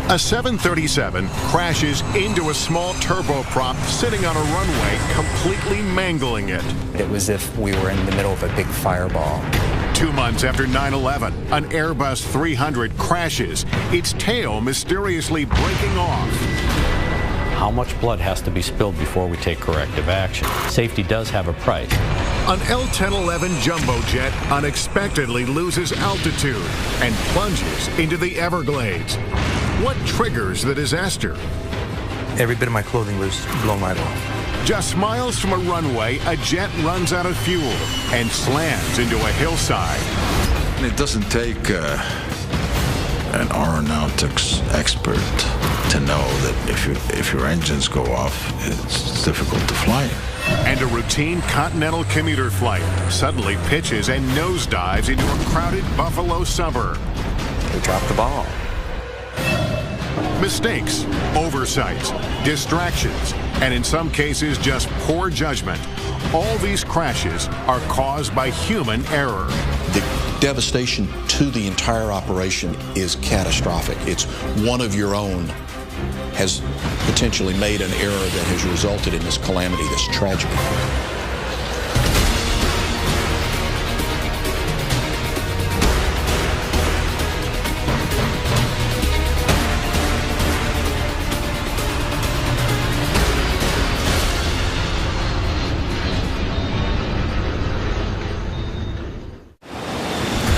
A 737 crashes into a small turboprop sitting on a runway, completely mangling it. It was as if we were in the middle of a big fireball. 2 months after 9/11, an Airbus 300 crashes, its tail mysteriously breaking off. How much blood has to be spilled before we take corrective action? Safety does have a price. An L-1011 jumbo jet unexpectedly loses altitude and plunges into the Everglades. What triggers the disaster? Every bit of my clothing was blown right off. Just miles from a runway, a jet runs out of fuel and slams into a hillside. It doesn't take an aeronautics expert to know that if your engines go off, it's difficult to fly. And a routine continental commuter flight suddenly pitches and nosedives into a crowded Buffalo suburb. We dropped the ball. Mistakes, oversights, distractions, and in some cases just poor judgment. All these crashes are caused by human error. The devastation to the entire operation is catastrophic. It's one of your own has potentially made an error that has resulted in this calamity, this tragedy.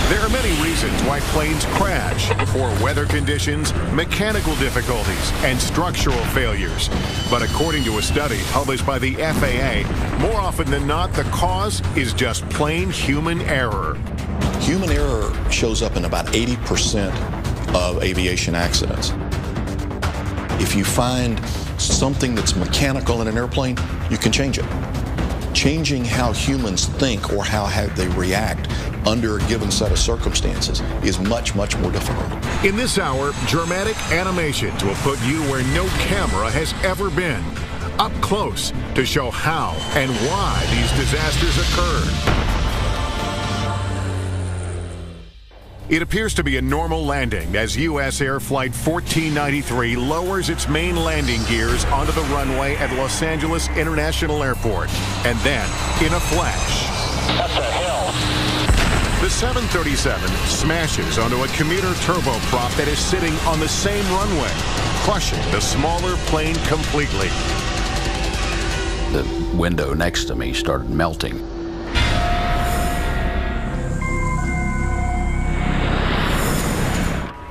There are many reasons why planes crash: poor weather conditions, mechanical difficulties, and structural failures. But according to a study published by the FAA, more often than not, the cause is just plain human error. Human error shows up in about 80% of aviation accidents. If you find something that's mechanical in an airplane, you can change it. Changing how humans think or how they react under a given set of circumstances is much, much more difficult. In this hour, dramatic animations will put you where no camera has ever been, up close to show how and why these disasters occurred. It appears to be a normal landing as U.S. Air Flight 1493 lowers its main landing gears onto the runway at Los Angeles International Airport. And then, in a flash, that's a hill. The 737 smashes onto a commuter turboprop that is sitting on the same runway, crushing the smaller plane completely. The window next to me started melting.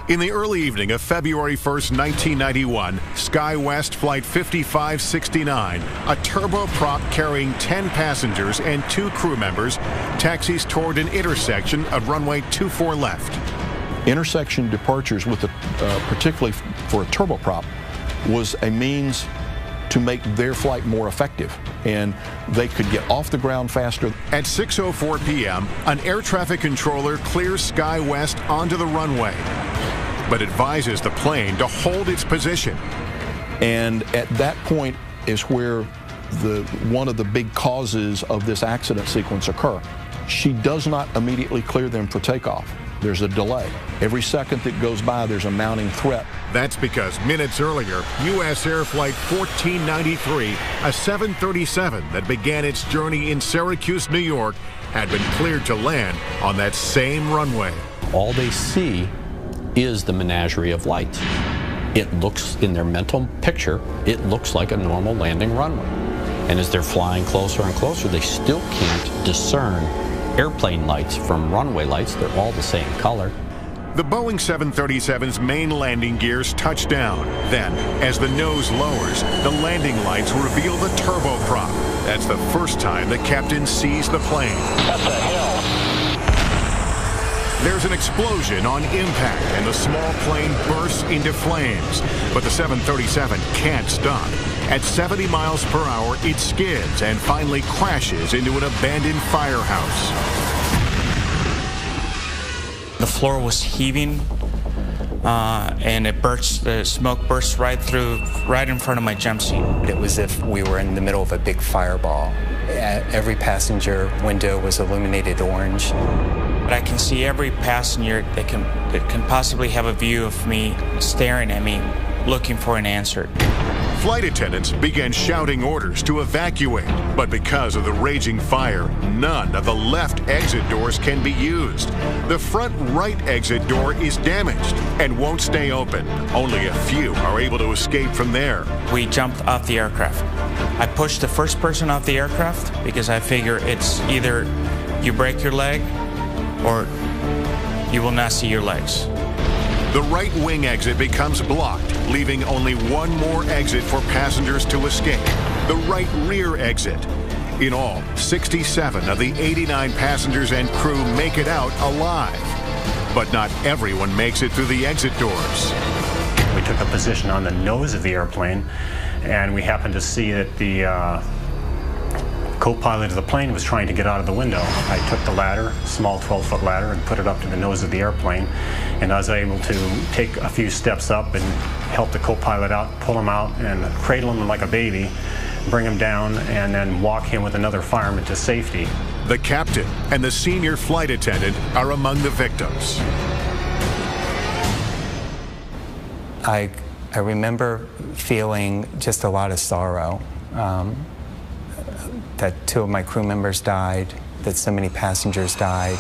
In the early evening of February 1st, 1991, SkyWest Flight 5569, a turboprop carrying 10 passengers and 2 crew members, taxis toward an intersection of runway 24 left. Intersection departures, with particularly for a turboprop, was a means to make their flight more effective, and they could get off the ground faster. At 6:04 p.m., an air traffic controller clears SkyWest onto the runway, but advises the plane to hold its position. And at that point is where one of the big causes of this accident sequence occur. She does not immediately clear them for takeoff. There's a delay. Every second that goes by, there's a mounting threat. That's because minutes earlier, U.S. Air Flight 1493, a 737 that began its journey in Syracuse, New York, had been cleared to land on that same runway. All they see is the menagerie of lights. It looks, in their mental picture, it looks like a normal landing runway. And as they're flying closer and closer, they still can't discern airplane lights from runway lights. They're all the same color. The Boeing 737's main landing gears touch down. Then, as the nose lowers, the landing lights reveal the turboprop. That's the first time the captain sees the plane. That's a hill. There's an explosion on impact, and the small plane bursts into flames. But the 737 can't stop. At 70 miles per hour, it skids and finally crashes into an abandoned firehouse. The floor was heaving, and the smoke burst right in front of my jump seat. It was as if we were in the middle of a big fireball. Every passenger window was illuminated orange. but I can see every passenger that can possibly have a view of me staring at me, looking for an answer. Flight attendants began shouting orders to evacuate, but because of the raging fire, none of the left exit doors can be used. The front right exit door is damaged and won't stay open. Only a few are able to escape from there. We jumped off the aircraft. I pushed the first person off the aircraft because I figure it's either you break your leg or you will not see your legs. The right wing exit becomes blocked, leaving only one more exit for passengers to escape, the right rear exit. In all, 67 of the 89 passengers and crew make it out alive. But not everyone makes it through the exit doors. We took a position on the nose of the airplane, and we happened to see that the co-pilot of the plane was trying to get out of the window. I took the ladder, small 12-foot ladder, and put it up to the nose of the airplane. And I was able to take a few steps up and help the co-pilot out, pull him out, and cradle him like a baby, bring him down, and then walk him with another fireman to safety. The captain and the senior flight attendant are among the victims. I remember feeling just a lot of sorrow. That 2 of my crew members died, that so many passengers died.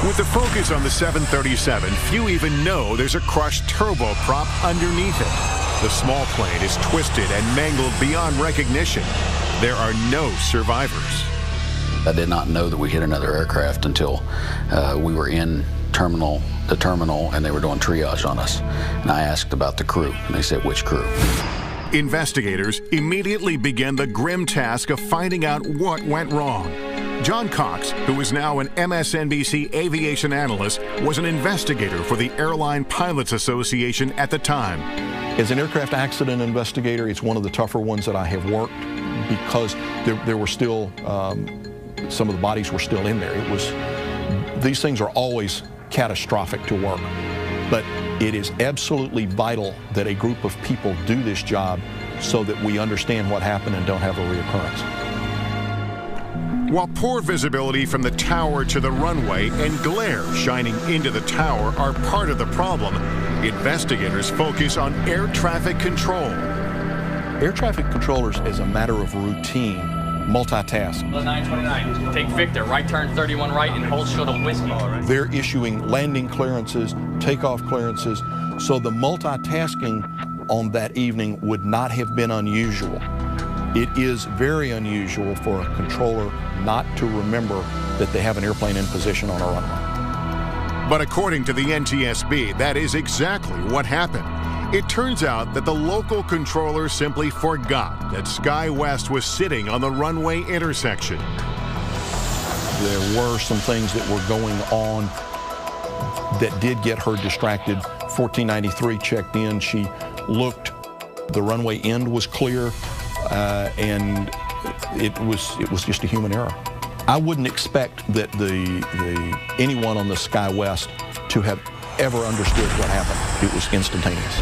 With the focus on the 737, few even know there's a crushed turboprop underneath it. The small plane is twisted and mangled beyond recognition. There are no survivors. I did not know that we hit another aircraft until we were in the terminal, and they were doing triage on us. And I asked about the crew, and they said, "Which crew?" Investigators immediately began the grim task of finding out what went wrong. John Cox, who is now an MSNBC aviation analyst, was an investigator for the Airline Pilots Association at the time. As an aircraft accident investigator, it's one of the tougher ones that I have worked because there were still, some of the bodies were still in there. These things are always catastrophic to work, but it is absolutely vital that a group of people do this job so that we understand what happened and don't have a reoccurrence. While poor visibility from the tower to the runway and glare shining into the tower are part of the problem, investigators focus on air traffic control. Air traffic controllers, as a matter of routine, multitask. 929, take Victor, right turn 31 right and hold short of Whiskey. They're issuing landing clearances, takeoff clearances, so the multitasking on that evening would not have been unusual. It is very unusual for a controller not to remember that they have an airplane in position on a runway. But according to the NTSB, that is exactly what happened. It turns out that the local controller simply forgot that SkyWest was sitting on the runway intersection. There were some things that were going on that did get her distracted. 1493 checked in. She looked. The runway end was clear, and it was just a human error. I wouldn't expect that anyone on the SkyWest to have ever understood what happened. It was instantaneous.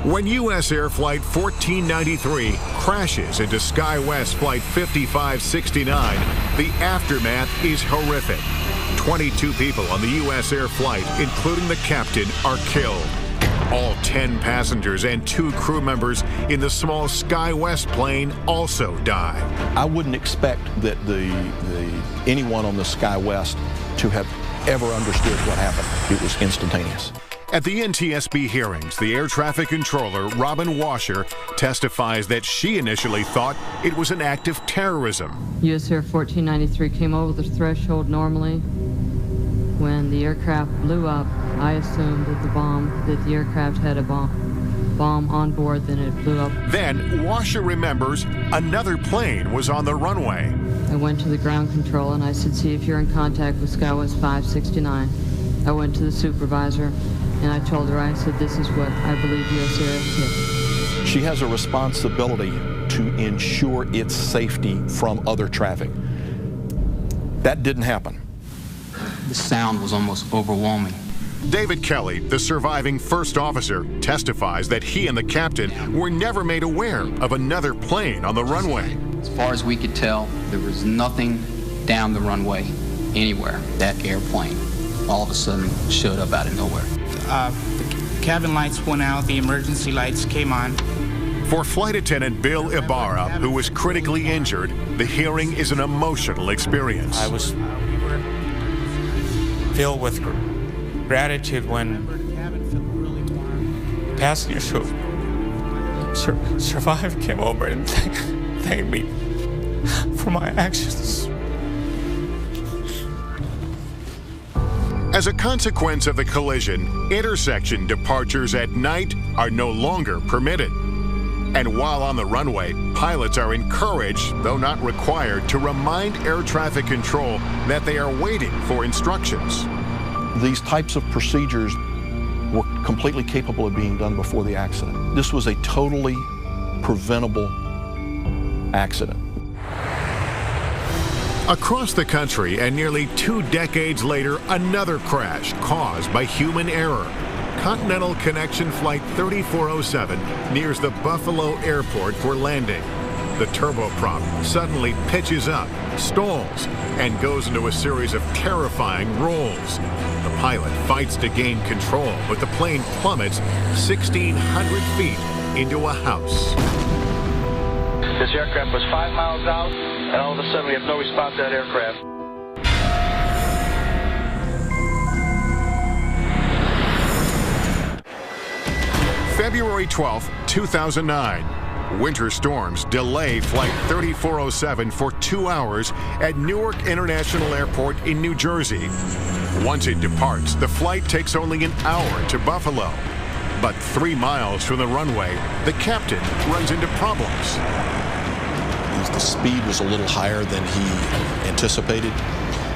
When U.S. Air Flight 1493 crashes into SkyWest Flight 5569, the aftermath is horrific. 22 people on the U.S. Air flight, including the captain, are killed. All 10 passengers and 2 crew members in the small SkyWest plane also die. I wouldn't expect that anyone on the SkyWest to have ever understood what happened. It was instantaneous. At the NTSB hearings, the air traffic controller, Robin Washer, testifies that she initially thought it was an act of terrorism. U.S. Air 1493 came over the threshold normally. When the aircraft blew up, I assumed that the aircraft had a bomb on board, then it blew up. Then Washer remembers another plane was on the runway. I went to the ground control and I said, see if you're in contact with SkyWest 569. I went to the supervisor and I told her, I said, this is what I believe U.S. Air hit. She has a responsibility to ensure its safety from other traffic. That didn't happen. The sound was almost overwhelming. David Kelly, the surviving first officer, testifies that he and the captain were never made aware of another plane on the runway. As far as we could tell, there was nothing down the runway anywhere. That airplane all of a sudden showed up out of nowhere. The cabin lights went out, the emergency lights came on. For Flight Attendant Bill Ibarra, who was critically injured, the hearing is an emotional experience. I was filled with gratitude when passengers who survived came over and thanked me for my actions. As a consequence of the collision, intersection departures at night are no longer permitted. And while on the runway, pilots are encouraged, though not required, to remind air traffic control that they are waiting for instructions. These types of procedures were completely capable of being done before the accident. This was a totally preventable accident. Across the country, and nearly 2 decades later, another crash caused by human error. Continental Connection Flight 3407 nears the Buffalo Airport for landing. The turboprop suddenly pitches up, stalls, and goes into a series of terrifying rolls. The pilot fights to gain control, but the plane plummets 1,600 feet into a house. This aircraft was 5 miles out, and all of a sudden we have no response to that aircraft. February 12, 2009. Winter storms delay Flight 3407 for 2 hours at Newark International Airport in New Jersey. Once it departs, the flight takes only an hour to Buffalo. But 3 miles from the runway, the captain runs into problems. The speed was a little higher than he anticipated,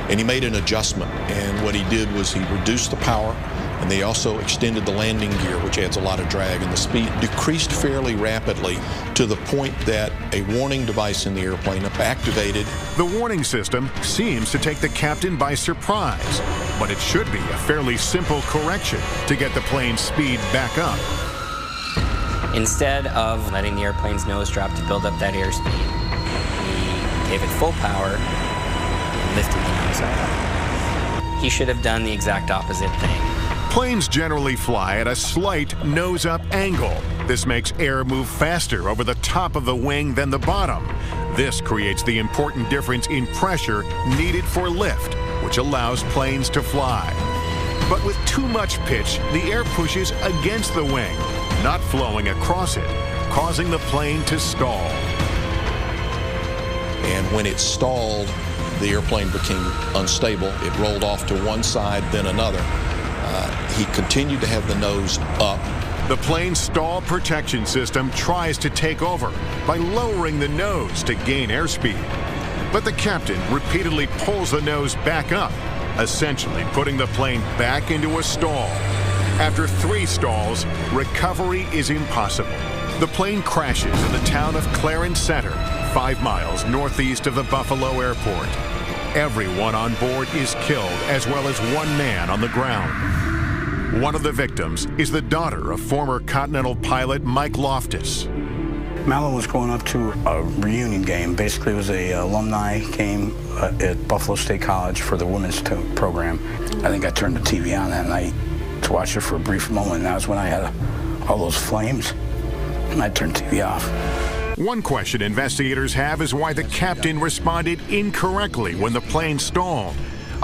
and he made an adjustment. And what he did was he reduced the power, and they also extended the landing gear, which adds a lot of drag, and the speed decreased fairly rapidly to the point that a warning device in the airplane activated. The warning system seems to take the captain by surprise, but it should be a fairly simple correction to get the plane's speed back up. Instead of letting the airplane's nose drop to build up that airspeed, he gave it full power and lifted the nose up. He should have done the exact opposite thing. Planes generally fly at a slight nose-up angle. This makes air move faster over the top of the wing than the bottom. This creates the important difference in pressure needed for lift, which allows planes to fly. But with too much pitch, the air pushes against the wing, not flowing across it, causing the plane to stall. And when it stalled, the airplane became unstable. It rolled off to one side, then another. He continued to have the nose up. The plane's stall protection system tries to take over by lowering the nose to gain airspeed. But the captain repeatedly pulls the nose back up, essentially putting the plane back into a stall. After 3 stalls, recovery is impossible. The plane crashes in the town of Clarence Center, 5 miles northeast of the Buffalo Airport. Everyone on board is killed, as well as 1 man on the ground. One of the victims is the daughter of former Continental pilot Mike Loftus. Mallow was going up to a reunion game. Basically, it was a alumni game at Buffalo State College for the women's program. I think I turned the TV on that night to watch it for a brief moment, and that was when I had all those flames, and I turned the TV off. One question investigators have is why the captain responded incorrectly when the plane stalled.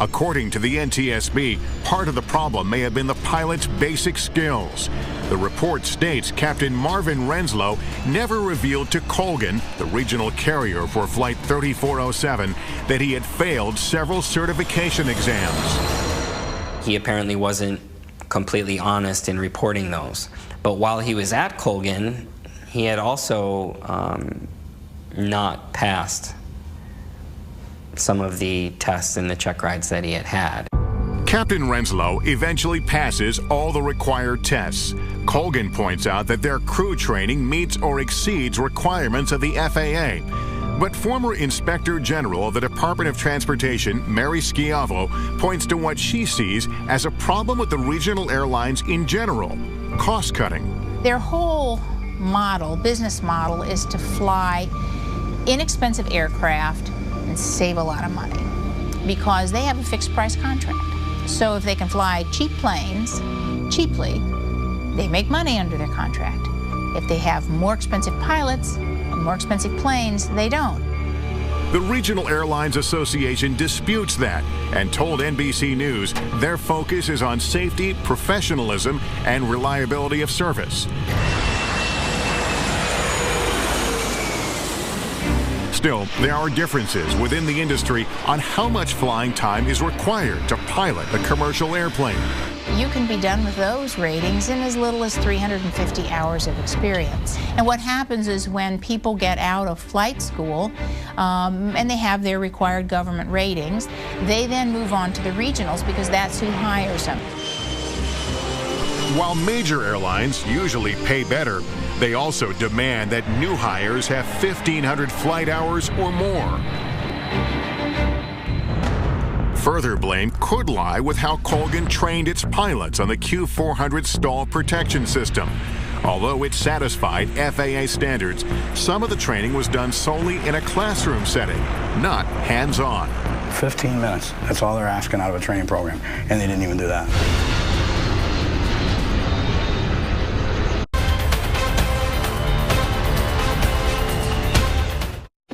According to the NTSB, part of the problem may have been the pilot's basic skills. The report states Captain Marvin Renslow never revealed to Colgan, the regional carrier for Flight 3407, that he had failed several certification exams. He apparently wasn't completely honest in reporting those. But while he was at Colgan, he had also not passed some of the tests and the check rides that he had had. Captain Renslow eventually passes all the required tests. Colgan points out that their crew training meets or exceeds requirements of the FAA. But former Inspector General of the Department of Transportation, Mary Schiavo, points to what she sees as a problem with the regional airlines in general: cost-cutting. Their whole model, business model, is to fly inexpensive aircraft and save a lot of money because they have a fixed price contract. So if they can fly cheap planes cheaply, they make money under their contract. If they have more expensive pilots and more expensive planes, they don't. The Regional Airlines Association disputes that and told NBC News their focus is on safety, professionalism, and reliability of service. Still, there are differences within the industry on how much flying time is required to pilot a commercial airplane. You can be done with those ratings in as little as 350 hours of experience. And what happens is when people get out of flight school and they have their required government ratings, they then move on to the regionals because that's who hires them. While major airlines usually pay better, they also demand that new hires have 1,500 flight hours or more. Further blame could lie with how Colgan trained its pilots on the Q400 stall protection system. Although it satisfied FAA standards, some of the training was done solely in a classroom setting, not hands-on. 15 minutes, that's all they're asking out of a training program, and they didn't even do that.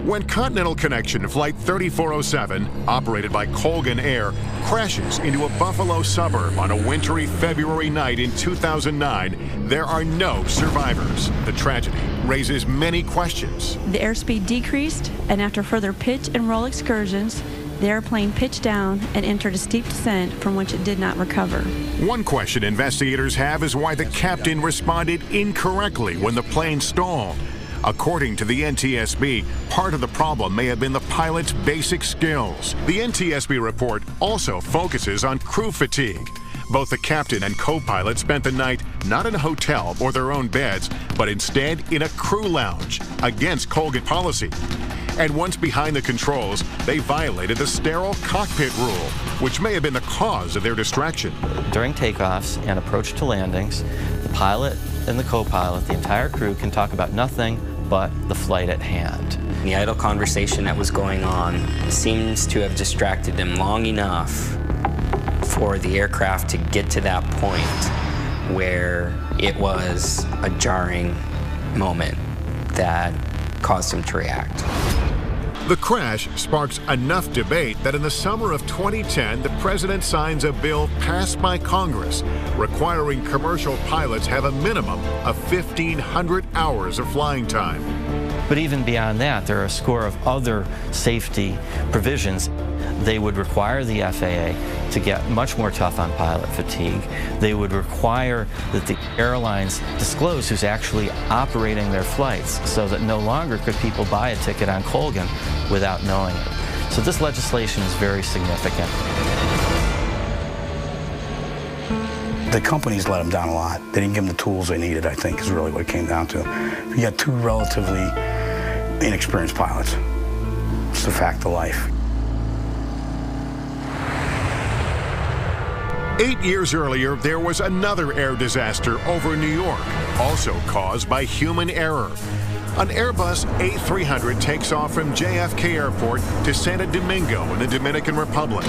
When Continental Connection Flight 3407, operated by Colgan Air, crashes into a Buffalo suburb on a wintry February night in 2009, there are no survivors. The tragedy raises many questions. The airspeed decreased, and after further pitch and roll excursions, the airplane pitched down and entered a steep descent from which it did not recover. One question investigators have is why the captain responded incorrectly when the plane stalled. According to the NTSB, part of the problem may have been the pilot's basic skills. The NTSB report also focuses on crew fatigue. Both the captain and co-pilot spent the night not in a hotel or their own beds, but instead in a crew lounge, against Colgan policy. And once behind the controls, they violated the sterile cockpit rule, which may have been the cause of their distraction. During takeoffs and approach to landings, the pilot and the co-pilot, the entire crew, can talk about nothing but the flight at hand. The idle conversation that was going on seems to have distracted them long enough for the aircraft to get to that point where it was a jarring moment that caused them to react. The crash sparks enough debate that in the summer of 2010, the president signs a bill passed by Congress requiring commercial pilots have a minimum of 1,500 hours of flying time. But even beyond that, there are a score of other safety provisions. They would require the FAA to get much more tough on pilot fatigue. They would require that the airlines disclose who's actually operating their flights so that no longer could people buy a ticket on Colgan without knowing it. So this legislation is very significant. The companies let them down a lot. They didn't give them the tools they needed, I think, is really what it came down to. You got two relatively inexperienced pilots. It's the fact of life. 8 years earlier, there was another air disaster over New York, also caused by human error. An Airbus A300 takes off from JFK Airport to Santo Domingo in the Dominican Republic.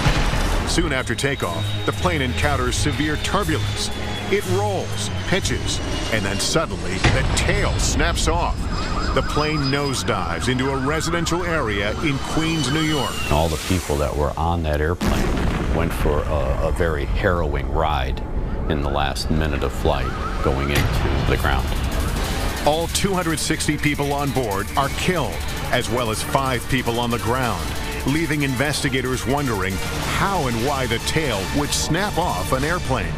Soon after takeoff, the plane encounters severe turbulence. It rolls, pitches, and then suddenly the tail snaps off. The plane nosedives into a residential area in Queens, New York. All the people that were on that airplane went for a very harrowing ride in the last minute of flight going into the ground. All 260 people on board are killed, as well as 5 people on the ground, leaving investigators wondering how and why the tail would snap off an airplane.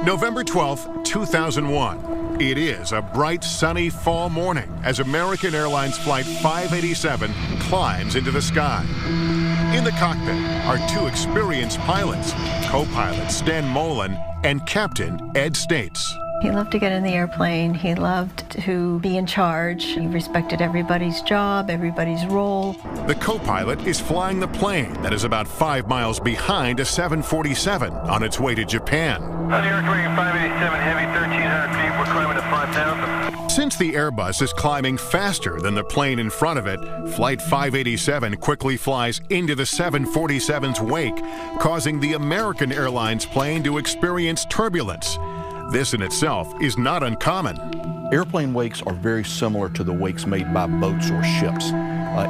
November 12, 2001. It is a bright, sunny fall morning as American Airlines Flight 587 climbs into the sky. In the cockpit are two experienced pilots, co-pilot Stan Mullen and Captain Ed States. He loved to get in the airplane. He loved to be in charge. He respected everybody's job, everybody's role. The co-pilot is flying the plane that is about 5 miles behind a 747 on its way to Japan. On the Aircraft 587 Heavy, 1,300 feet. We're climbing to 5,000. Since the Airbus is climbing faster than the plane in front of it, Flight 587 quickly flies into the 747's wake, causing the American Airlines plane to experience turbulence. This in itself is not uncommon. Airplane wakes are very similar to the wakes made by boats or ships.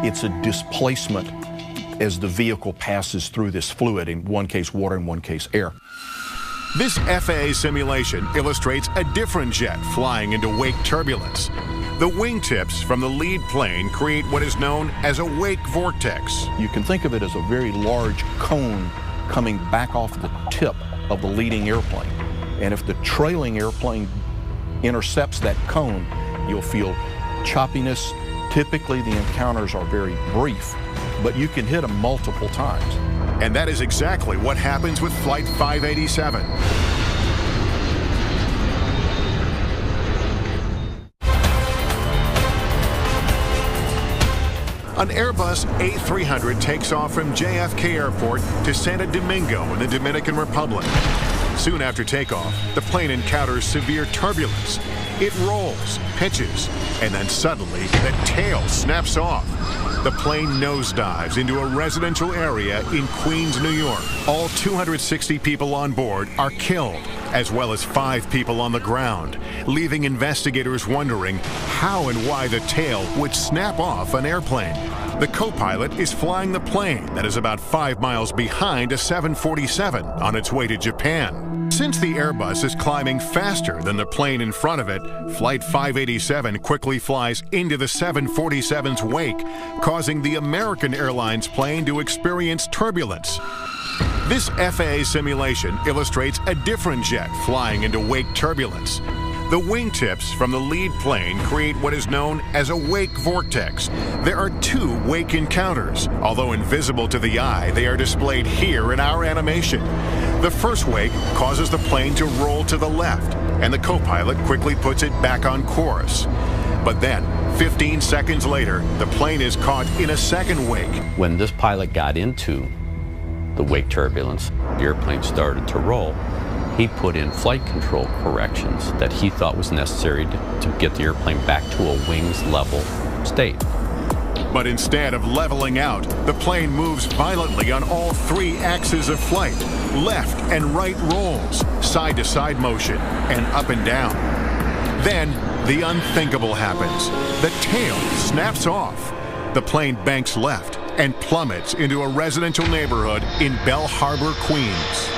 It's a displacement as the vehicle passes through this fluid, in one case water, in one case air. This FAA simulation illustrates a different jet flying into wake turbulence. The wingtips from the lead plane create what is known as a wake vortex. You can think of it as a very large cone coming back off the tip of the leading airplane. And if the trailing airplane intercepts that cone, you'll feel choppiness. Typically, the encounters are very brief, but you can hit them multiple times. And that is exactly what happens with Flight 587. An Airbus A300 takes off from JFK Airport to Santo Domingo in the Dominican Republic. Soon after takeoff, the plane encounters severe turbulence. It rolls, pitches, and then suddenly the tail snaps off. The plane nosedives into a residential area in Queens, New York. All 260 people on board are killed, as well as 5 people on the ground, leaving investigators wondering how and why the tail would snap off an airplane. The co-pilot is flying the plane that is about 5 miles behind a 747 on its way to Japan. Since the Airbus is climbing faster than the plane in front of it, Flight 587 quickly flies into the 747's wake, causing the American Airlines plane to experience turbulence. This FAA simulation illustrates a different jet flying into wake turbulence. The wingtips from the lead plane create what is known as a wake vortex. There are 2 wake encounters. Although invisible to the eye, they are displayed here in our animation. The first wake causes the plane to roll to the left, and the co-pilot quickly puts it back on course. But then, 15 seconds later, the plane is caught in a second wake. When this pilot got into the wake turbulence, the airplane started to roll. He put in flight control corrections that he thought was necessary to get the airplane back to a wings level state. But instead of leveling out, the plane moves violently on all 3 axes of flight. Left and right rolls, side-to-side motion, and up and down. Then, the unthinkable happens. The tail snaps off. The plane banks left and plummets into a residential neighborhood in Bell Harbor, Queens.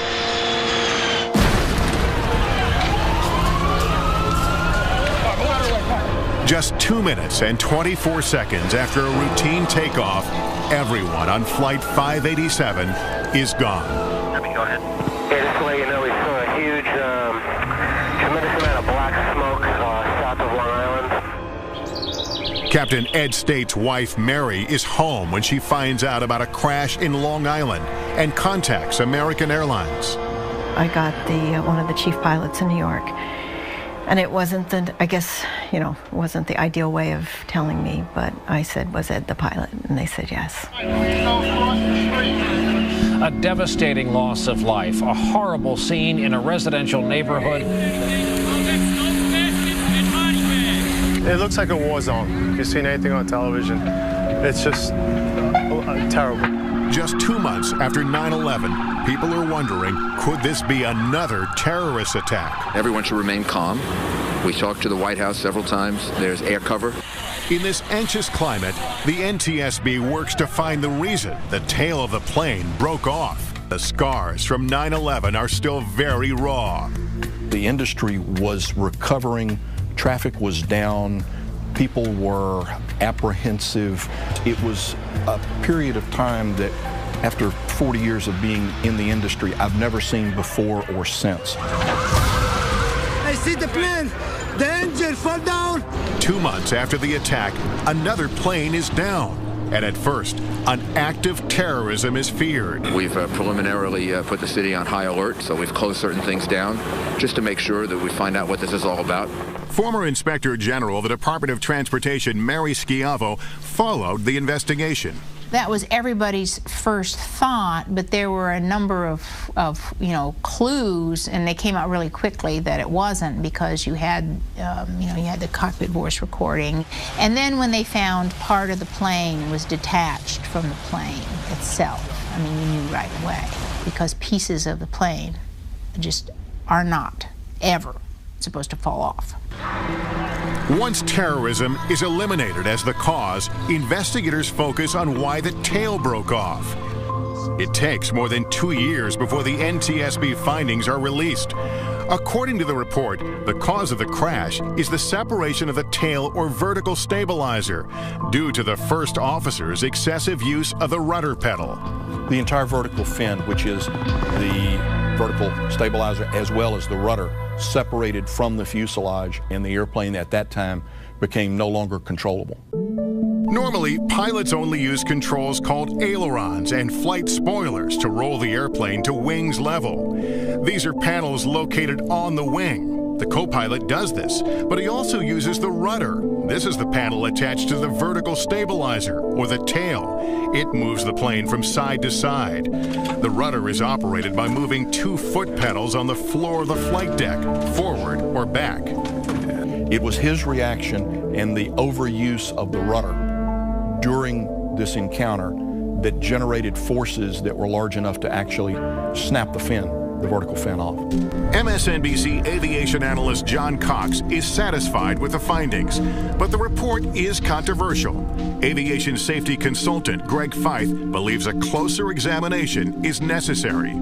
Just 2 minutes and 24 seconds after a routine takeoff, everyone on Flight 587 is gone. Go ahead. Yeah, just to let you know, we saw a huge, tremendous amount of black smoke south of Long Island. Captain Ed States' wife, Mary, is home when she finds out about a crash in Long Island and contacts American Airlines. I got one of the chief pilots in New York. And it wasn't I guess, it wasn't the ideal way of telling me, but I said, was Ed the pilot? And they said yes. A devastating loss of life, a horrible scene in a residential neighborhood. It looks like a war zone. If you've seen anything on television, it's just terrible. Just 2 months after 9/11, people are wondering, could this be another terrorist attack? Everyone should remain calm. We talked to the White House several times. There's air cover. In this anxious climate, the NTSB works to find the reason the tail of the plane broke off. The scars from 9/11 are still very raw. The industry was recovering. Traffic was down. People were apprehensive. It was a period of time that, after 40 years of being in the industry, I've never seen before or since. I see the plane. The engine fall down. 2 months after the attack, another plane is down. And at first, an act of terrorism is feared. We've preliminarily put the city on high alert, so we've closed certain things down just to make sure that we find out what this is all about. Former Inspector General of the Department of Transportation, Mary Schiavo, followed the investigation. That was everybody's first thought, but there were a number of clues, and they came out really quickly that it wasn't, because you had the cockpit voice recording. And then when they found part of the plane was detached from the plane itself, I mean, you knew right away, because pieces of the plane just are not ever supposed to fall off. Once terrorism is eliminated as the cause, investigators focus on why the tail broke off. It takes more than 2 years before the NTSB findings are released. According to the report, the cause of the crash is the separation of the tail or vertical stabilizer due to the first officer's excessive use of the rudder pedal. The entire vertical fin, which is the vertical stabilizer as well as the rudder, separated from the fuselage, and the airplane at that time became no longer controllable. Normally, pilots only use controls called ailerons and flight spoilers to roll the airplane to wings level. These are panels located on the wing. The co-pilot does this, but he also uses the rudder. This is the panel attached to the vertical stabilizer, or the tail. It moves the plane from side to side. The rudder is operated by moving 2 foot pedals on the floor of the flight deck, forward or back. It was his reaction and the overuse of the rudder during this encounter that generated forces that were large enough to actually snap the fin, the vertical fin, off. MSNBC aviation analyst John Cox is satisfied with the findings, but the report is controversial. Aviation safety consultant Greg Feith believes a closer examination is necessary.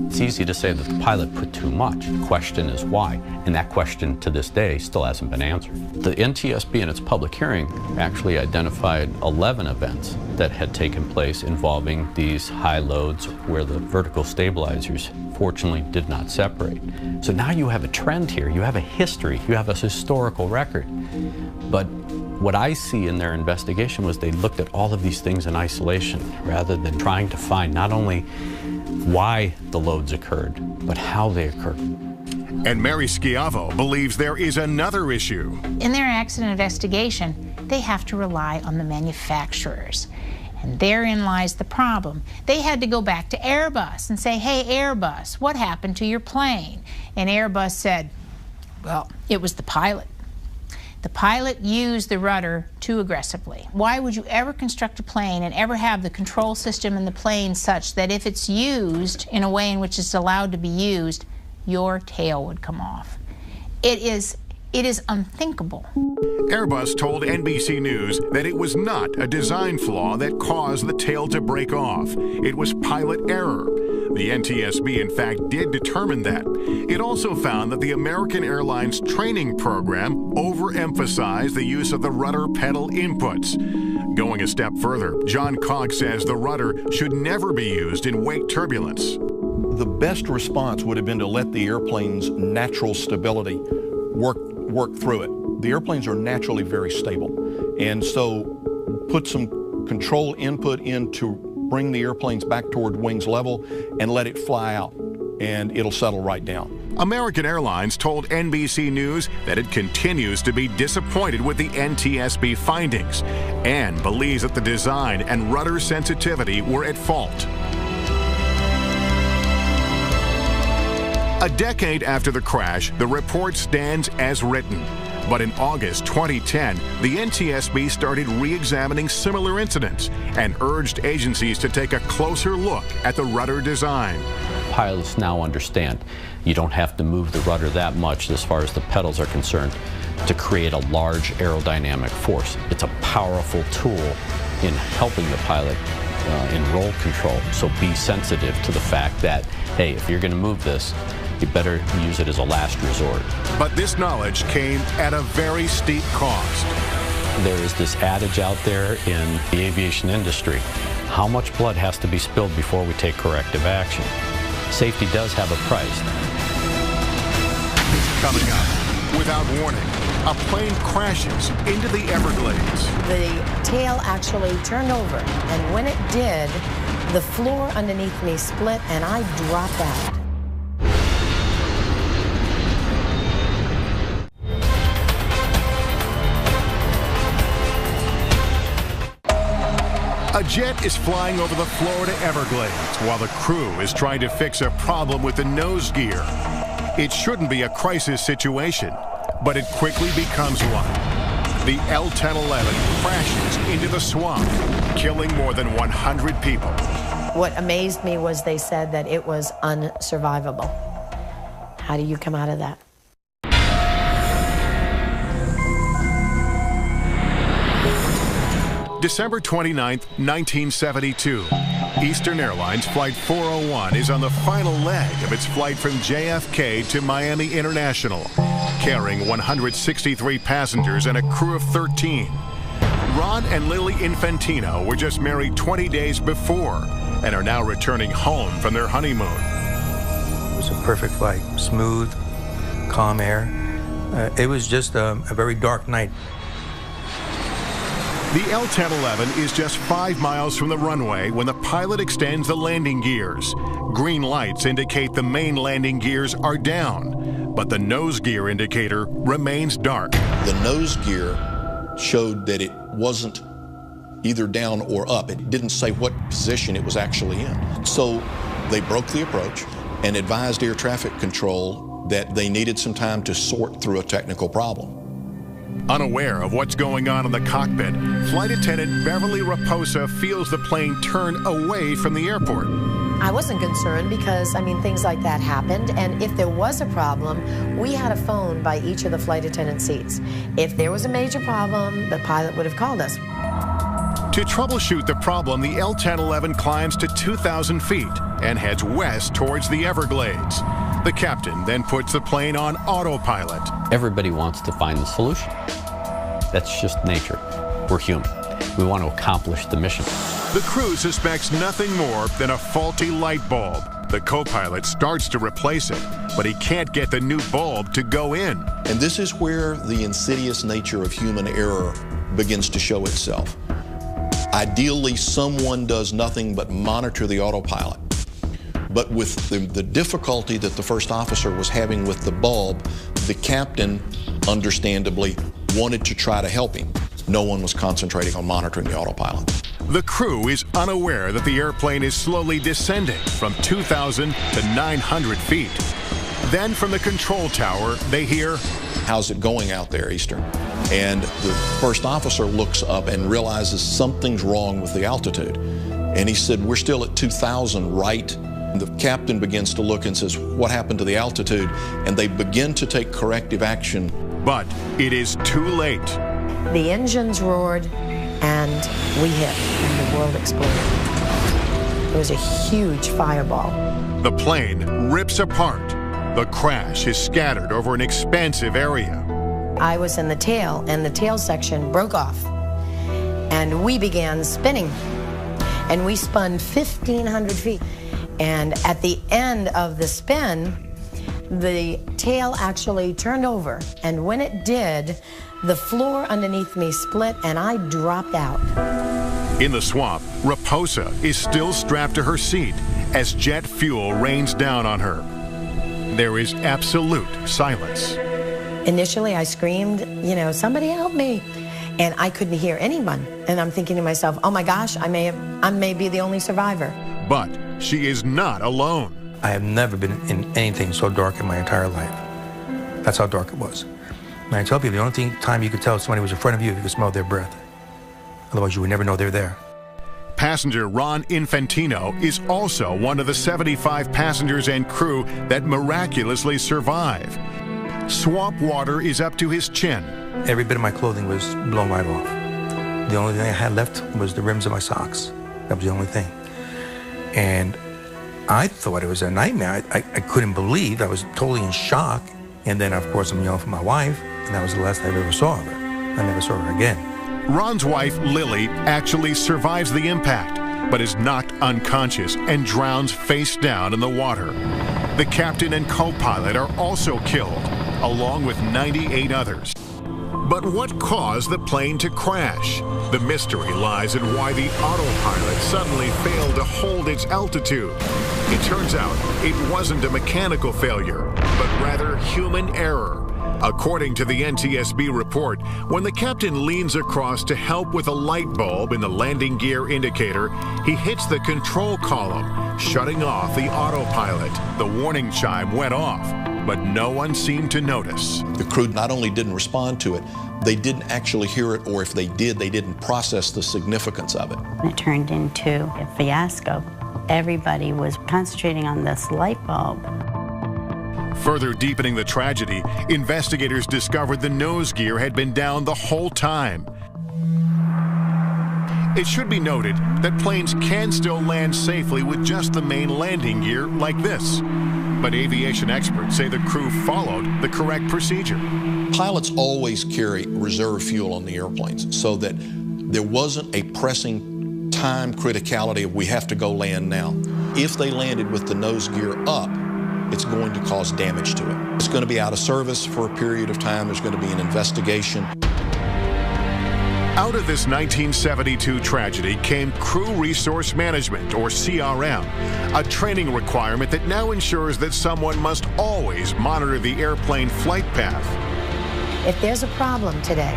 It's easy to say that the pilot put too much. The question is why, and that question to this day still hasn't been answered. The NTSB in its public hearing actually identified 11 events that had taken place involving these high loads where the vertical stabilizers fortunately did not separate. So now you have a trend here, you have a history, you have a historical record. But what I see in their investigation was they looked at all of these things in isolation rather than trying to find not only why the loads occurred, but how they occurred. And Mary Schiavo believes there is another issue. In their accident investigation, they have to rely on the manufacturers. And therein lies the problem. They had to go back to Airbus and say, hey, Airbus, what happened to your plane? And Airbus said, well, it was the pilot. The pilot used the rudder too aggressively. Why would you ever construct a plane and ever have the control system in the plane such that if it's used in a way in which it's allowed to be used, your tail would come off? It is unthinkable. Airbus told NBC News that it was not a design flaw that caused the tail to break off. It was pilot error. The NTSB, in fact, did determine that. It also found that the American Airlines training program overemphasized the use of the rudder pedal inputs. Going a step further, John Cox says the rudder should never be used in wake turbulence. The best response would have been to let the airplane's natural stability work through it. The airplanes are naturally very stable, and so put some control input in to bring the airplanes back toward wings level and let it fly out, and it'll settle right down. American Airlines told NBC News that it continues to be disappointed with the NTSB findings and believes that the design and rudder sensitivity were at fault. A decade after the crash, the report stands as written. But in August 2010, the NTSB started re-examining similar incidents and urged agencies to take a closer look at the rudder design. Pilots now understand you don't have to move the rudder that much as far as the pedals are concerned to create a large aerodynamic force. It's a powerful tool in helping the pilot in roll control. So be sensitive to the fact that, hey, if you're going to move this, you better use it as a last resort. But this knowledge came at a very steep cost. There is this adage out there in the aviation industry: how much blood has to be spilled before we take corrective action? Safety does have a price. Coming up, without warning, a plane crashes into the Everglades. The tail actually turned over, and when it did, the floor underneath me split and I dropped out. A jet is flying over the Florida Everglades while the crew is trying to fix a problem with the nose gear. It shouldn't be a crisis situation, but it quickly becomes one. The L-1011 crashes into the swamp, killing more than 100 people. What amazed me was they said that it was unsurvivable. How do you come out of that? December 29, 1972. Eastern Airlines Flight 401 is on the final leg of its flight from JFK to Miami International, carrying 163 passengers and a crew of 13. Ron and Lily Infantino were just married 20 days before and are now returning home from their honeymoon. It was a perfect flight, smooth, calm air. It was just a very dark night. The L-1011 is just 5 miles from the runway when the pilot extends the landing gears. Green lights indicate the main landing gears are down, but the nose gear indicator remains dark. The nose gear showed that it wasn't either down or up. It didn't say what position it was actually in. So they broke the approach and advised air traffic control that they needed some time to sort through a technical problem. Unaware of what's going on in the cockpit, Flight Attendant Beverly Raposa feels the plane turn away from the airport. I wasn't concerned because, things like that happened, and if there was a problem, we had a phone by each of the flight attendant seats. If there was a major problem, the pilot would have called us. To troubleshoot the problem, the L-1011 climbs to 2,000 feet and heads west towards the Everglades. The captain then puts the plane on autopilot. Everybody wants to find the solution. That's just nature. We're human. We want to accomplish the mission. The crew suspects nothing more than a faulty light bulb. The co-pilot starts to replace it, but he can't get the new bulb to go in. And this is where the insidious nature of human error begins to show itself. Ideally, someone does nothing but monitor the autopilot. But with the difficulty that the first officer was having with the bulb, the captain, understandably, wanted to try to help him. No one was concentrating on monitoring the autopilot. The crew is unaware that the airplane is slowly descending from 2,000 to 900 feet. Then from the control tower, they hear, "How's it going out there, Eastern?" And the first officer looks up and realizes something's wrong with the altitude. And he said, "We're still at 2,000, right?" The captain begins to look and says, "What happened to the altitude?" And they begin to take corrective action. But it is too late. The engines roared and we hit and the world exploded. It was a huge fireball. The plane rips apart. The crash is scattered over an expansive area. I was in the tail and the tail section broke off and we began spinning and we spun 1,500 feet. And at the end of the spin, the tail actually turned over. And when it did, the floor underneath me split and I dropped out. In the swamp, Raposa is still strapped to her seat as jet fuel rains down on her. There is absolute silence. Initially, I screamed, "Somebody help me." And I couldn't hear anyone. And I'm thinking to myself, oh my gosh, I may be the only survivor. But she is not alone. I have never been in anything so dark in my entire life. That's how dark it was. And I tell people, the only time you could tell somebody was in front of you, you could smell their breath. Otherwise, you would never know they're there. Passenger Ron Infantino is also one of the 75 passengers and crew that miraculously survive. Swamp water is up to his chin. Every bit of my clothing was blown right off. The only thing I had left was the rims of my socks. That was the only thing. And I thought it was a nightmare. I couldn't believe. I was totally in shock. And then, of course, I'm yelling for my wife, and that was the last I ever saw of her. I never saw her again. Ron's wife, Lily, actually survives the impact, but is knocked unconscious and drowns face down in the water. The captain and co-pilot are also killed, along with 98 others. But what caused the plane to crash? The mystery lies in why the autopilot suddenly failed to hold its altitude. It turns out it wasn't a mechanical failure, but rather human error. According to the NTSB report, when the captain leans across to help with a light bulb in the landing gear indicator, he hits the control column, shutting off the autopilot. The warning chime went off, but no one seemed to notice. The crew not only didn't respond to it, they didn't actually hear it, or if they did, they didn't process the significance of it. It turned into a fiasco. Everybody was concentrating on this light bulb. Further deepening the tragedy, investigators discovered the nose gear had been down the whole time. It should be noted that planes can still land safely with just the main landing gear like this. But aviation experts say the crew followed the correct procedure. Pilots always carry reserve fuel on the airplanes so that there wasn't a pressing time criticality of we have to go land now. If they landed with the nose gear up, it's going to cause damage to it. It's going to be out of service for a period of time. There's going to be an investigation. Out of this 1972 tragedy came Crew Resource Management, or CRM, a training requirement that now ensures that someone must always monitor the airplane flight path. If there's a problem today,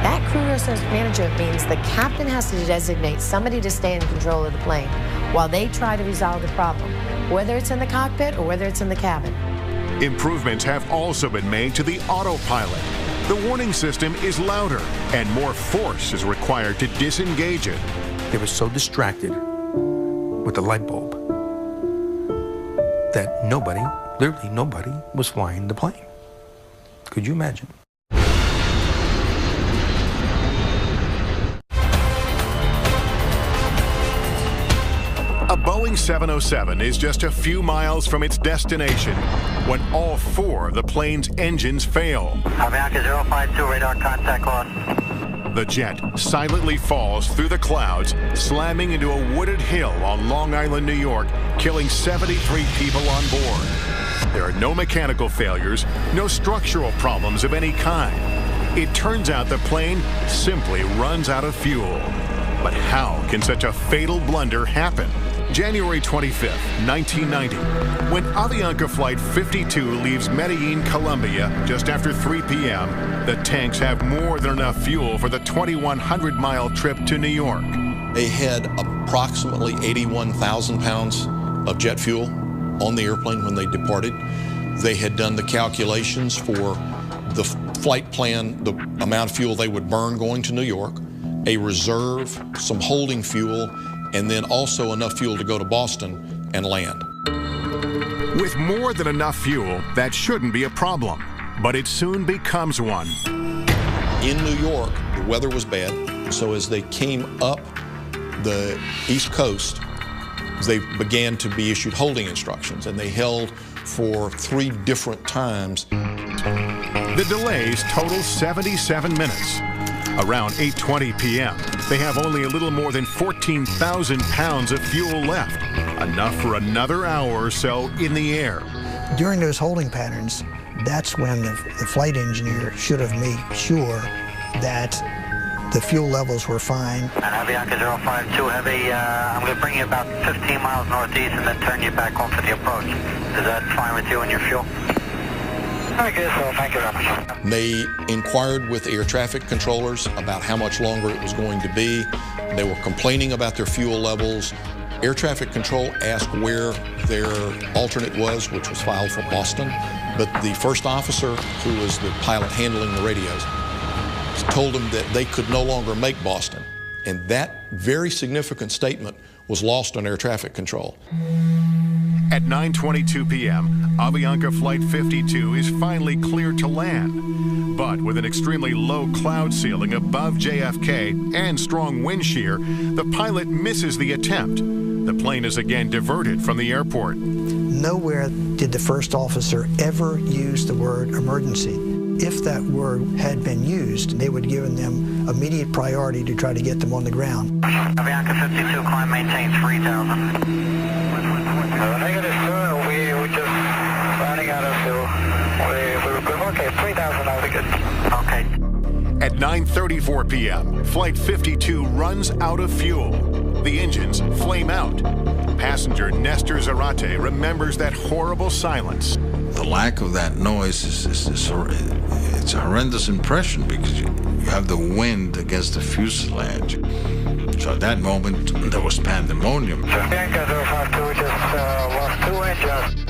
that crew resource management means the captain has to designate somebody to stay in control of the plane while they try to resolve the problem, whether it's in the cockpit or whether it's in the cabin. Improvements have also been made to the autopilot. The warning system is louder and more force is required to disengage it. They were so distracted with the light bulb that nobody, literally nobody, was flying the plane. Could you imagine? A Boeing 707 is just a few miles from its destination when all four of the plane's engines fail. Avianca 052, radar contact lost. The jet silently falls through the clouds, slamming into a wooded hill on Long Island, New York, killing 73 people on board. There are no mechanical failures, no structural problems of any kind. It turns out the plane simply runs out of fuel. But how can such a fatal blunder happen? January 25th, 1990, when Avianca Flight 52 leaves Medellin, Colombia, just after 3 p.m., the tanks have more than enough fuel for the 2,100-mile trip to New York. They had approximately 81,000 pounds of jet fuel on the airplane when they departed. They had done the calculations for the flight plan, the amount of fuel they would burn going to New York, a reserve, some holding fuel, and then also enough fuel to go to Boston and land. With more than enough fuel, that shouldn't be a problem, but it soon becomes one. In New York, the weather was bad, so as they came up the East Coast, they began to be issued holding instructions, and they held for 3 different times. The delays total 77 minutes. Around 8:20 p.m., they have only a little more than 14,000 pounds of fuel left, enough for another hour or so in the air. During those holding patterns, that's when the flight engineer should have made sure that the fuel levels were fine. And Avianca 052 Heavy, I'm going to bring you about 15 miles northeast and then turn you back home for the approach. Is that fine with you and your fuel? Okay, so thank you very much. They inquired with air traffic controllers about how much longer it was going to be. They were complaining about their fuel levels. Air traffic control asked where their alternate was, which was filed for Boston. But the first officer, who was the pilot handling the radios, told them that they could no longer make Boston. And that very significant statement was lost on air traffic control. At 9:22 p.m., Avianca Flight 52 is finally cleared to land. But with an extremely low cloud ceiling above JFK and strong wind shear, the pilot misses the attempt. The plane is again diverted from the airport. Nowhere did the first officer ever use the word emergency. If that word had been used, they would have given them immediate priority to try to get them on the ground. Avianca 52, climb maintain 3,000. Negative, sir. We're just running out of fuel. Okay, 3,000, that'll be good. Okay. At 9:34 p.m., Flight 52 runs out of fuel. The engines flame out. Passenger Nestor Zarate remembers that horrible silence. The lack of that noise it's a horrendous impression because you have the wind against the fuselage. So at that moment, there was pandemonium.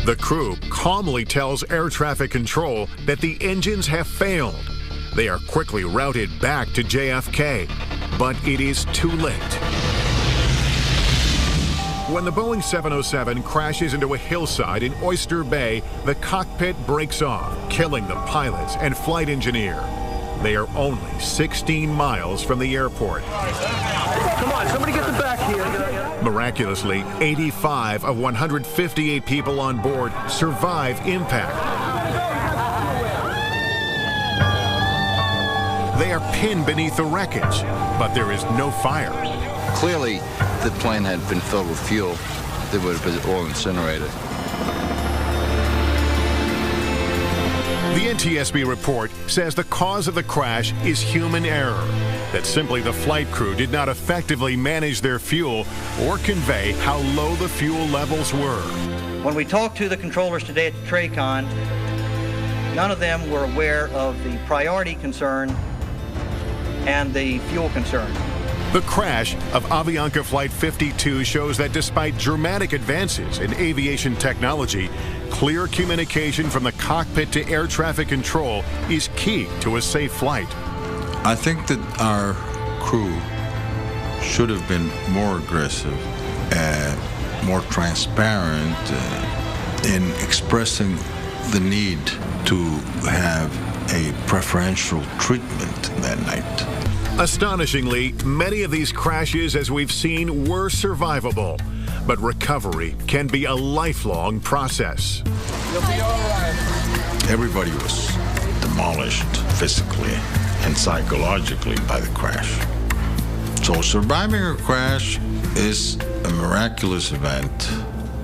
The crew calmly tells air traffic control that the engines have failed. They are quickly routed back to JFK, but it is too late. When the Boeing 707 crashes into a hillside in Oyster Bay, the cockpit breaks off, killing the pilots and flight engineer. They are only 16 miles from the airport. Come on, somebody get the back here. Miraculously, 85 of 158 people on board survive impact. They are pinned beneath the wreckage, but there is no fire. Clearly, if the plane had been filled with fuel, they would have been all incinerated. The NTSB report says the cause of the crash is human error, that simply the flight crew did not effectively manage their fuel or convey how low the fuel levels were. When we talked to the controllers today at the TRACON, none of them were aware of the priority concern and the fuel concern. The crash of Avianca Flight 52 shows that despite dramatic advances in aviation technology, clear communication from the cockpit to air traffic control is key to a safe flight. I think that our crew should have been more aggressive and more transparent in expressing the need to have a preferential treatment that night. Astonishingly, many of these crashes, as we've seen, were survivable, but recovery can be a lifelong process. You'll be all right. Everybody was demolished physically and psychologically by the crash. So surviving a crash is a miraculous event,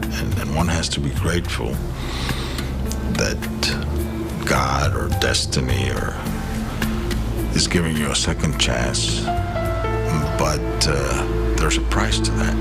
and one has to be grateful that God or destiny or is giving you a second chance, but there's a price to that.